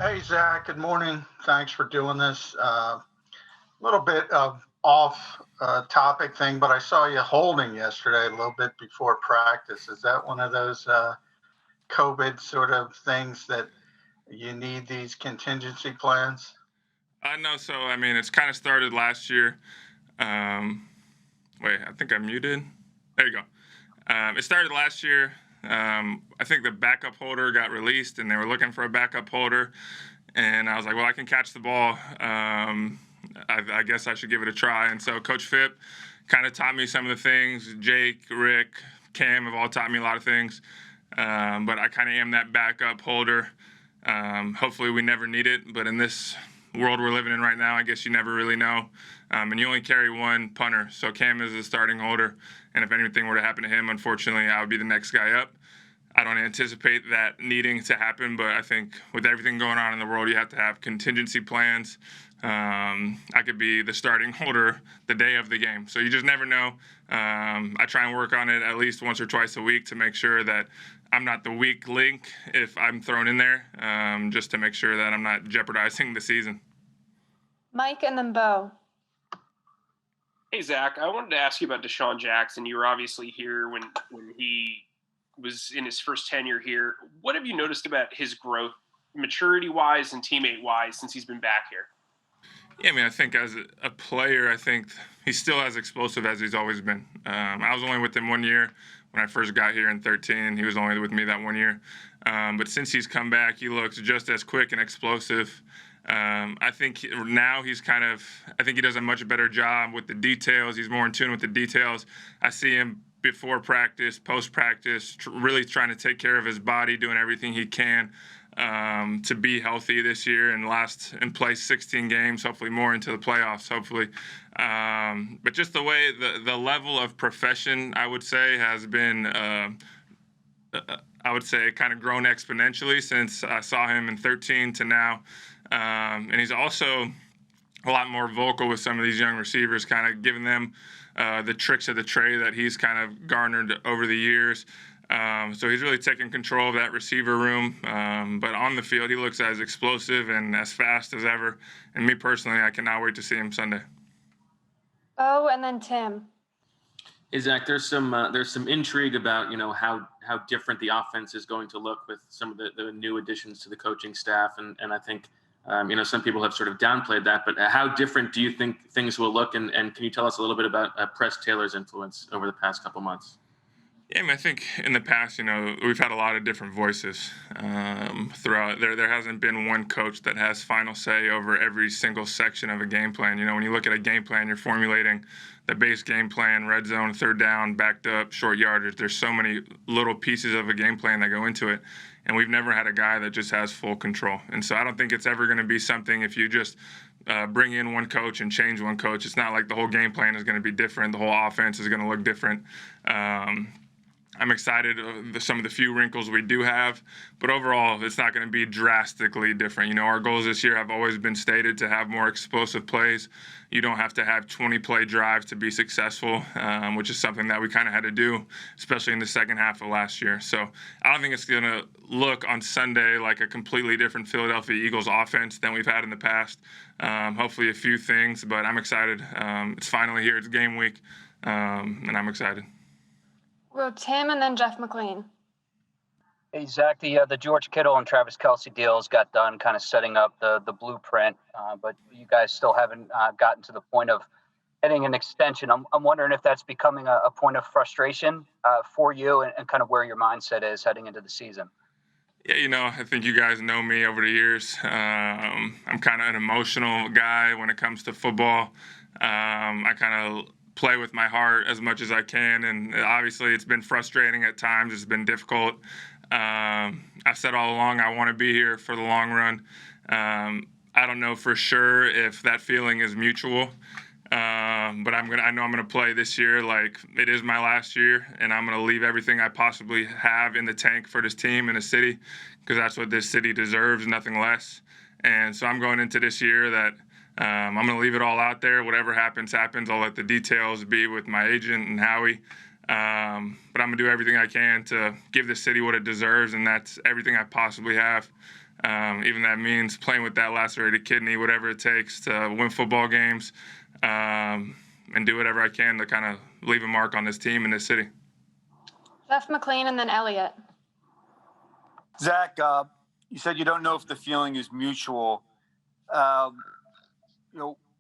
Hey, Zach, good morning. Thanks for doing this. A little bit of off topic thing, but I saw you holding yesterday a little bit before practice. Is that one of those COVID sort of things that you need these contingency plans? No, so I mean, it's kind of started last year. Um, Wait, I think I'm muted. There you go. It started last year. I think the backup holder got released, and they were looking for a backup holder. And I was like, well, I can catch the ball. I guess I should give it a try. And so Coach Phipp kind of taught me some of the things. Jake, Rick, Cam have all taught me a lot of things. But I kind of am that backup holder. Hopefully we never need it. But in this world we're living in right now, I guess you never really know. And you only carry one punter. So Cam is the starting holder. And if anything were to happen to him, unfortunately, I would be the next guy up. I don't anticipate that needing to happen, but I think with everything going on in the world, you have to have contingency plans. I could be the starting holder the day of the game, so you just never know. I try and work on it at least once or twice a week to make sure that I'm not the weak link if I'm thrown in there, just to make sure that I'm not jeopardizing the season. Mike and then Bo. Hey, Zach, I wanted to ask you about Deshaun Jackson. You were obviously here when he was in his first tenure here. What have you noticed about his growth, maturity-wise and teammate-wise, since he's been back here? Yeah, I mean, I think as a player, I think he's still as explosive as he's always been. I was only with him 1 year when I first got here in 2013. He was only with me that 1 year. But since he's come back, he looks just as quick and explosive. I think now I think he does a much better job with the details. He's more in tune with the details. I see him before practice, post practice, really trying to take care of his body, doing everything he can to be healthy this year and play 16 games, hopefully more into the playoffs, hopefully. But just the way the level of profession, I would say, has been, I would say, kind of grown exponentially since I saw him in 13 to now. And he's also a lot more vocal with some of these young receivers, kind of giving them the tricks of the trade that he's kind of garnered over the years. So he's really taking control of that receiver room. But on the field, he looks as explosive and as fast as ever. And me personally, I cannot wait to see him Sunday. Bo and then Tim. Hey, Zach, there's some intrigue about how different the offense is going to look with some of the new additions to the coaching staff, and I think some people have sort of downplayed that. But how different do you think things will look? And can you tell us a little bit about Press Taylor's influence over the past couple months? Yeah, I mean, I think in the past, we've had a lot of different voices throughout. There hasn't been one coach that has final say over every single section of a game plan. When you look at a game plan, you're formulating the base game plan, red zone, third down, backed up, short yardage. There's so many little pieces of a game plan that go into it, and we've never had a guy that just has full control. And so I don't think it's ever going to be something if you just bring in one coach and change one coach. It's not like the whole game plan is going to be different. The whole offense is going to look different. I'm excited some of the few wrinkles we do have, but overall, it's not going to be drastically different. Our goals this year have always been stated to have more explosive plays. You don't have to have 20-play drives to be successful, which is something that we kind of had to do, especially in the second half of last year. So I don't think it's going to look on Sunday like a completely different Philadelphia Eagles offense than we've had in the past. Hopefully a few things, but I'm excited. It's finally here. It's game week, and I'm excited. Well, Tim and then Jeff McLean. Hey, Zach, the George Kittle and Travis Kelce deals got done kind of setting up the blueprint, but you guys still haven't gotten to the point of getting an extension. I'm wondering if that's becoming a point of frustration for you and kind of where your mindset is heading into the season. Yeah, I think you guys know me over the years. I'm kind of an emotional guy when it comes to football. I kind of play with my heart as much as I can, and obviously it's been frustrating at times. It's been difficult. I've said all along I want to be here for the long run. I don't know for sure if that feeling is mutual, but I know I'm gonna play this year like it is my last year, and I'm gonna leave everything I possibly have in the tank for this team and the city, because that's what this city deserves, nothing less. And so I'm going into this year that I'm going to leave it all out there. Whatever happens, happens. I'll let the details be with my agent and Howie. But I'm going to do everything I can to give the city what it deserves, and that's everything I possibly have. Even that means playing with that lacerated kidney, whatever it takes to win football games, and do whatever I can to kind of leave a mark on this team and this city. Jeff McLean and then Elliott. Zach, you said you don't know if the feeling is mutual.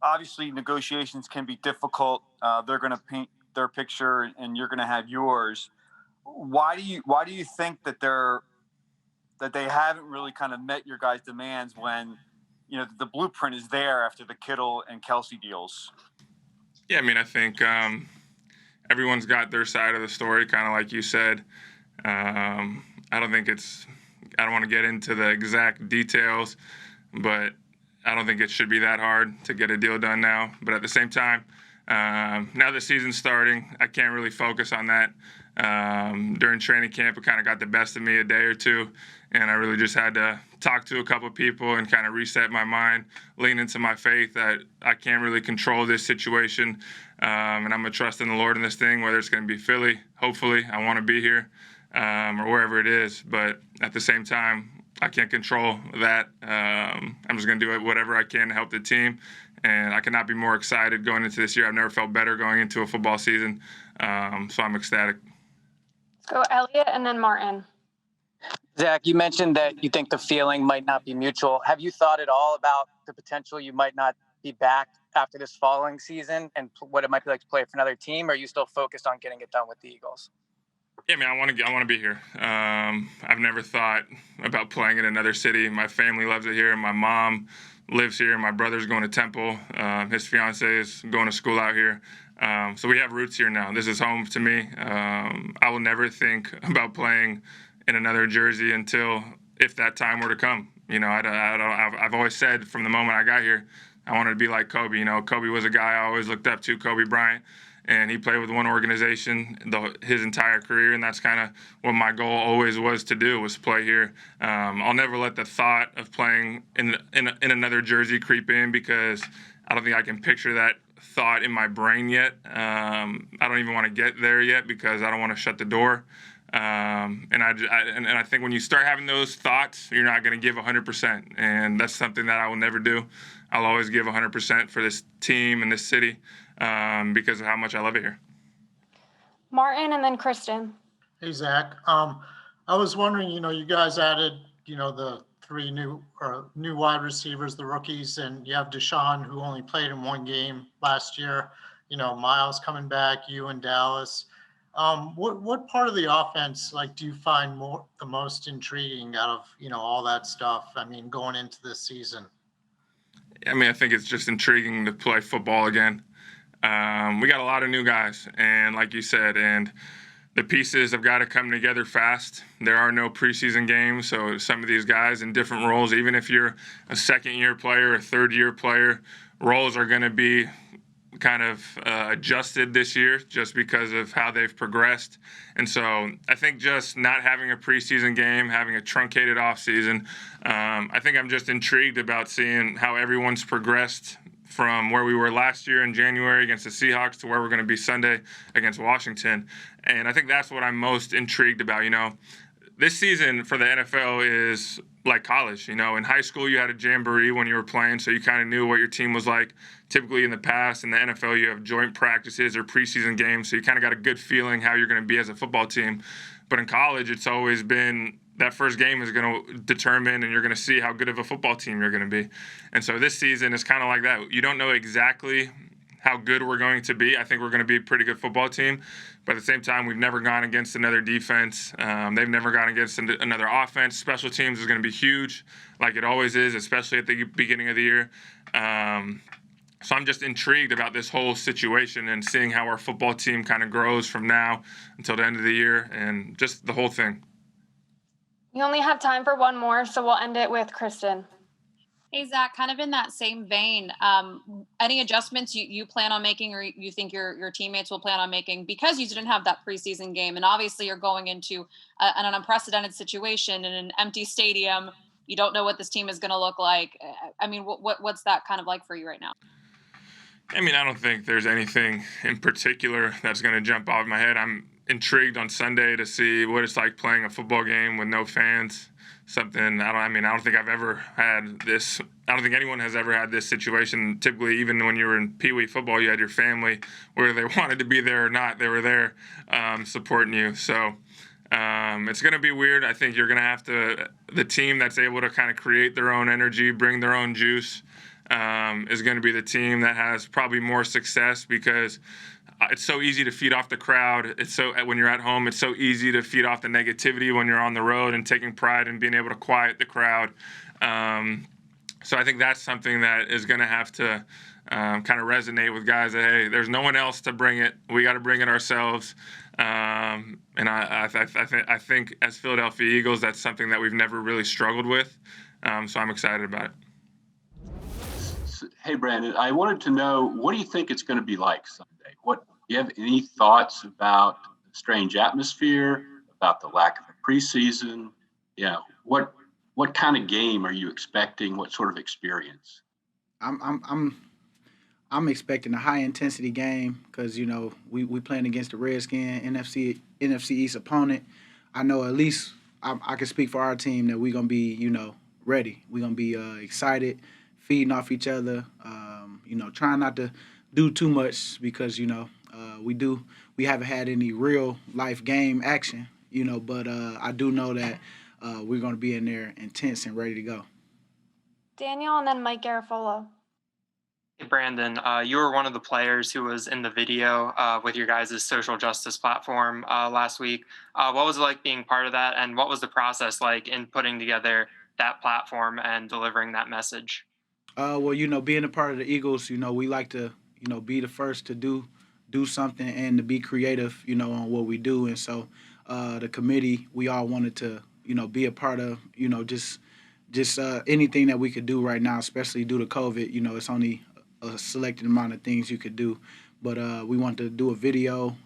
Obviously negotiations can be difficult. They're going to paint their picture and you're going to have yours. Why do you think that they haven't really kind of met your guys' demands when, the blueprint is there after the Kittle and Kelsey deals? Yeah, I think everyone's got their side of the story, kind of like you said. I don't want to get into the exact details, but I don't think it should be that hard to get a deal done now. But at the same time, now the season's starting, I can't really focus on that. During training camp, it kind of got the best of me a day or two, and I really just had to talk to a couple of people and kind of reset my mind, lean into my faith that I can't really control this situation, and I'm going to trust in the Lord in this thing, whether it's going to be Philly, hopefully, I want to be here, or wherever it is. But at the same time, I can't control that. I'm just going to do whatever I can to help the team, and I cannot be more excited going into this year. I've never felt better going into a football season, so I'm ecstatic. Let's go Elliott and then Martin. Zach, you mentioned that you think the feeling might not be mutual. Have you thought at all about the potential you might not be back after this following season and what it might be like to play for another team? Or are you still focused on getting it done with the Eagles? Yeah, I want to be here. I've never thought about playing in another city. My family loves it here. My mom lives here. My brother's going to Temple. His fiance is going to school out here. So we have roots here now. This is home to me. I will never think about playing in another jersey if that time were to come. I've always said from the moment I got here, I wanted to be like Kobe. Kobe was a guy I always looked up to, Kobe Bryant. And he played with one organization his entire career, and that's kind of what my goal always was to do, was play here. I'll never let the thought of playing in another jersey creep in, because I don't think I can picture that thought in my brain yet. I don't even want to get there yet because I don't want to shut the door. And I think when you start having those thoughts, you're not going to give 100%, and that's something that I will never do. I'll always give 100% for this team and this city. Because of how much I love it here. Martin and then Kristen. Hey, Zach. I was wondering, you guys added, the three new wide receivers, the rookies, and you have Deshaun, who only played in one game last year. Miles coming back, you and Dallas. What part of the offense, do you find the most intriguing out of, all that stuff? Going into this season. I think it's just intriguing to play football again. We got a lot of new guys, and like you said, and the pieces have got to come together fast. There are no preseason games, so some of these guys in different roles, even if you're a second-year player, a third-year player, roles are going to be kind of adjusted this year just because of how they've progressed. And so I think just not having a preseason game, having a truncated offseason, I think I'm just intrigued about seeing how everyone's progressed from where we were last year in January against the Seahawks to where we're going to be Sunday against Washington. And I think that's what I'm most intrigued about. This season for the NFL is like college. In high school you had a jamboree when you were playing, so you kind of knew what your team was like. Typically in the past, in the NFL, you have joint practices or preseason games, so you kind of got a good feeling how you're going to be as a football team. But in college, it's always been that first game is going to determine, and you're going to see how good of a football team you're going to be. And so this season is kind of like that. You don't know exactly how good we're going to be. I think we're going to be a pretty good football team. But at the same time, we've never gone against another defense. They've never gone against another offense. Special teams is going to be huge, like it always is, especially at the beginning of the year. So I'm just intrigued about this whole situation and seeing how our football team kind of grows from now until the end of the year, and just the whole thing. We only have time for one more, so we'll end it with Kristen. Hey, Zach, kind of in that same vein, any adjustments you plan on making, or you think your teammates will plan on making, because you didn't have that preseason game, and obviously you're going into an unprecedented situation in an empty stadium. You don't know what this team is going to look like. What's that kind of like for you right now? I don't think there's anything in particular that's going to jump off my head. I'm intrigued on Sunday to see what it's like playing a football game with no fans. Something I don't think I've ever had this. I don't think anyone has ever had this situation. Typically, even when you were in Pee Wee football, you had your family, whether they wanted to be there or not, they were there supporting you. So it's going to be weird. I think you're going to have to. The team that's able to kind of create their own energy, bring their own juice, is going to be the team that has probably more success, because it's so easy to feed off the crowd. When you're at home, it's so easy to feed off the negativity when you're on the road, and taking pride in being able to quiet the crowd. So I think that's something that is going to have to kind of resonate with guys that, hey, there's no one else to bring it. We got to bring it ourselves. And I think as Philadelphia Eagles, that's something that we've never really struggled with. So I'm excited about it. Hey, Brandon, I wanted to know, what do you think it's going to be like Sunday? Do you have any thoughts about the strange atmosphere, about the lack of a preseason? Yeah, what kind of game are you expecting? What sort of experience? I'm expecting a high intensity game, because we playing against the Redskin NFC East opponent. I know at least I can speak for our team that we're gonna be ready. We're gonna be excited, feeding off each other. Trying not to do too much, because we haven't had any real life game action. But I do know that we're gonna be in there intense and ready to go. Daniel, and then Mike Garafolo. Hey, Brandon, you were one of the players who was in the video with your guys' social justice platform last week. What was it like being part of that, and what was the process like in putting together that platform and delivering that message? Well, being a part of the Eagles, we like to, be the first to do something and to be creative, on what we do. And so the committee, we all wanted to, be a part of, just anything that we could do right now, especially due to COVID. It's only a selected amount of things you could do. But we want to do a video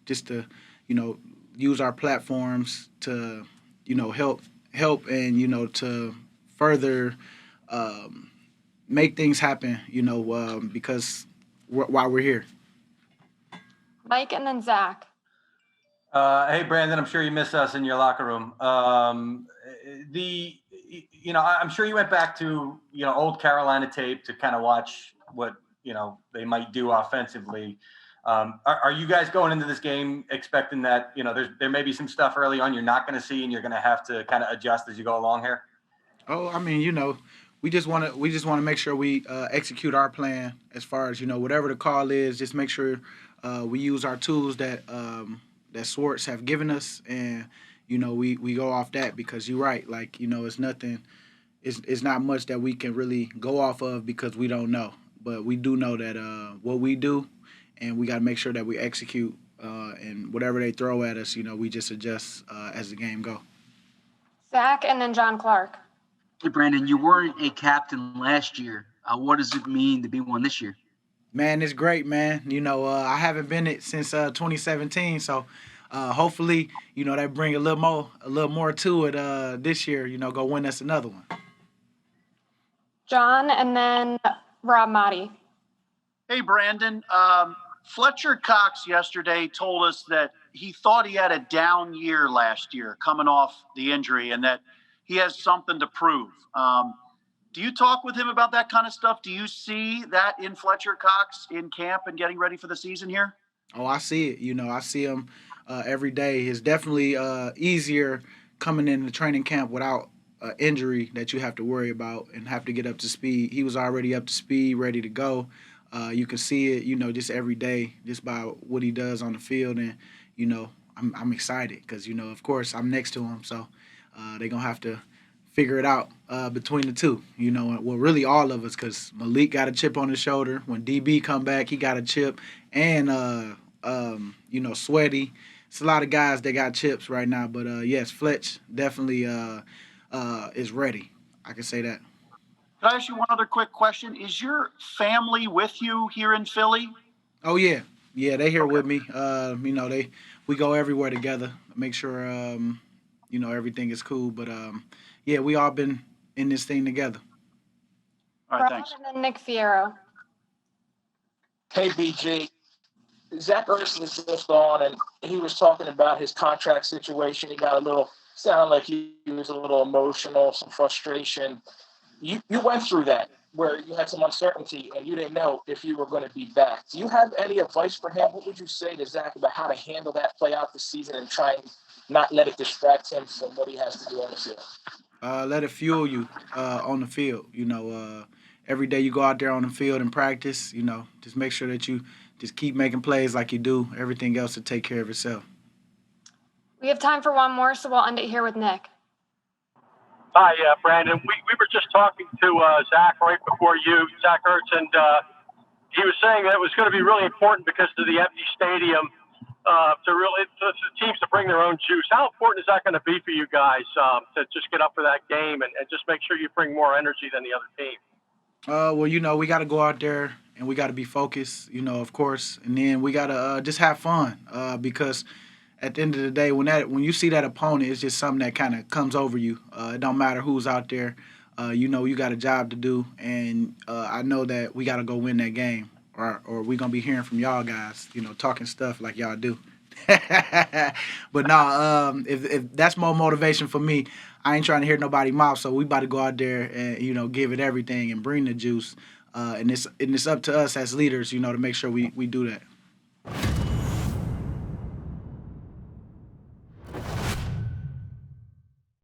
just to, use our platforms to, help and, to further make things happen, because while we're here. Mike, and then Zach. Hey, Brandon, I'm sure you miss us in your locker room. I'm sure you went back to, old Carolina tape to kind of watch what, they might do offensively. Are you guys going into this game expecting that, there may be some stuff early on you're not going to see, and you're going to have to kind of adjust as you go along here? Oh, I mean, we just want to make sure we execute our plan as far as, whatever the call is. Just make sure we use our tools that Swartz have given us, and we go off that, because you're right. Like, it's nothing. It's not much that we can really go off of, because we don't know. But we do know that what we do, and we got to make sure that we execute, and whatever they throw at us, we just adjust as the game go. Zach, and then John Clark. Hey, Brandon, you weren't a captain last year. What does it mean to be one this year? Man, it's great, man. I haven't been it since 2017, so hopefully, that bring a little more to it this year. Go win us another one. John, and then Rob Motti. Hey, Brandon. Fletcher Cox yesterday told us that he thought he had a down year last year coming off the injury, and that he has something to prove. Do you talk with him about that kind of stuff? Do you see that in Fletcher Cox in camp and getting ready for the season here? Oh, I see it. I see him every day. It's definitely easier coming into training camp without injury that you have to worry about and have to get up to speed. He was already up to speed, ready to go. You can see it, just every day, just by what he does on the field. And, I'm excited because, of course, I'm next to him. So they're going to have to figure it out between the two, well, really all of us, because Malik got a chip on his shoulder. When DB come back, he got a chip. And, Sweaty. It's a lot of guys that got chips right now. But, yes, Fletch definitely is ready. I can say that. Can I ask you one other quick question? Is your family with you here in Philly? Oh, yeah. Yeah, they here with me. We go everywhere together, make sure, everything is cool. But, yeah, we all been in this thing together. All right, thanks. And then Nick Fierro. Hey, BG. Zach Ertz was just on, and he was talking about his contract situation. He got sounded like he was a little emotional, some frustration. You went through that where you had some uncertainty and you didn't know if you were going to be back. Do you have any advice for him? What would you say to Zach about how to handle that, play out the season, and try and not let it distract him from what he has to do on the field? Let it fuel you on the field. Every day you go out there on the field and practice. Just make sure that you just keep making plays like you do. Everything else will take care of itself. We have time for one more, so we'll end it here with Nick. Hi, Brandon. We were just talking to Zach right before you, Zach Ertz, and he was saying that it was going to be really important because of the empty stadium to teams to bring their own juice. How important is that going to be for you guys to just get up for that game and just make sure you bring more energy than the other team? Well, we got to go out there and we got to be focused, of course, and then we got to just have fun because at the end of the day, when you see that opponent, it's just something that kind of comes over you. It don't matter who's out there. You got a job to do, and I know that we got to go win that game, or we're going to be hearing from y'all guys, talking stuff like y'all do. But no, if that's more motivation for me, I ain't trying to hear nobody mouth, so we about to go out there and, give it everything and bring the juice. And it's up to us as leaders, to make sure we do that.